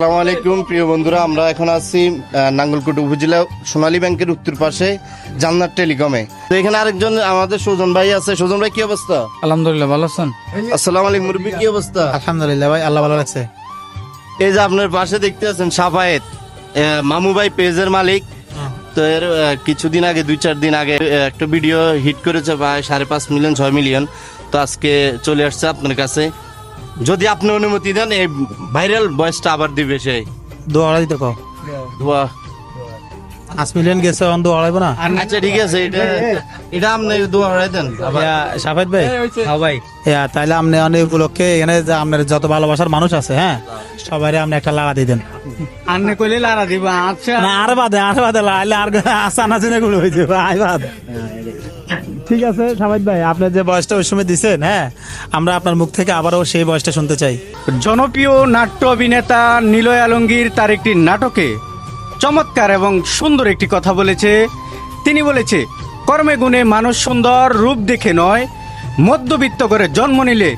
আসসালামু আলাইকুম প্রিয় বন্ধুরা, আমরা এখন আছি নাঙ্গলকোট উপজেলা সোনালী ব্যাংকের উত্তর পাশে জান্নাত টেলিকমে। তো এখানে আরেকজন আমাদের সুজন ভাই আছে। সুজন ভাই, কি অবস্থা? আলহামদুলিল্লাহ, ভালো আছেন? আসসালামু আলাইকুম মুরব্বী, কি অবস্থা? আলহামদুলিল্লাহ ভাই, আল্লাহ ভালো রাখছে। এই যে আপনার পাশে দেখতে আছেন সাফায়েত, মামু ভাই পেজের মালিক। তো এর কিছুদিন আগে 2-4 দিন আগে একটা ভিডিও হিট করেছে প্রায় 5.5 মিলিয়ন 6 মিলিয়ন। তো আজকে চলে আসছে আপনার কাছে, যদি আপনি অনুমতি দেন এই ভাইরাল ভয়েসটা আবার দিবে সে। দোয়া দিতে কও। দোয়া 5 মিলিয়ন গেছে, অন দোয়া হইব না? আচ্ছা ঠিক আছে, এটা আপনি দোয়া হয়ে দেন। সাফায়েত ভাই, হ্যাঁ ভাই, তাইলে আপনি অনেক উপলক্ষে এখানে যে আপনার যত ভালোবাসার মানুষ আছে, হ্যাঁ, সবাই আপনি একটা লাগা দিয়ে দেন। আন্নে কইলে লারা দিবা। আচ্ছা না, আর বাদে লাইলে আর আসানা জেনে গুলো হইছে ভাই বাদ। ঠিক আছে সাফায়েত ভাই, আপনি যে বয়সটা ওই সময় দিছেন, হ্যাঁ, আমরা আপনার মুখ থেকে আবারও সেই বয়সটা শুনতে চাই। জনপ্রিয় নাট্য অভিনেতা নিলয় আলমগীর তার একটি নাটকে চমৎকার এবং সুন্দর একটি কথা বলেছে। তিনি বলেছে, কর্মে গুণে মানুষ সুন্দর, রূপ দেখে নয়। মধ্যবিত্ত করে জন্ম নিলে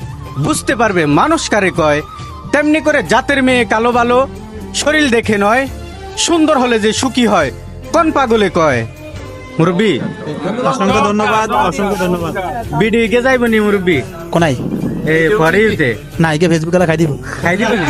বুঝতে পারবে মানুষ কারে কয়। তেমনি করে জাতের মেয়ে কালো ভালো, শরীর দেখে নয়। সুন্দর হলে যে সুখী হয়, কোন পাগলে কয়। মুরব্বী, অসংখ্য ধন্যবাদ, অসংখ্য ধন্যবাদ। ভিডিও কে যাইবনি মুরব্বী? কোনাই পরে না, একে ফেসবুকে খাই দিব। খাই দিবেন।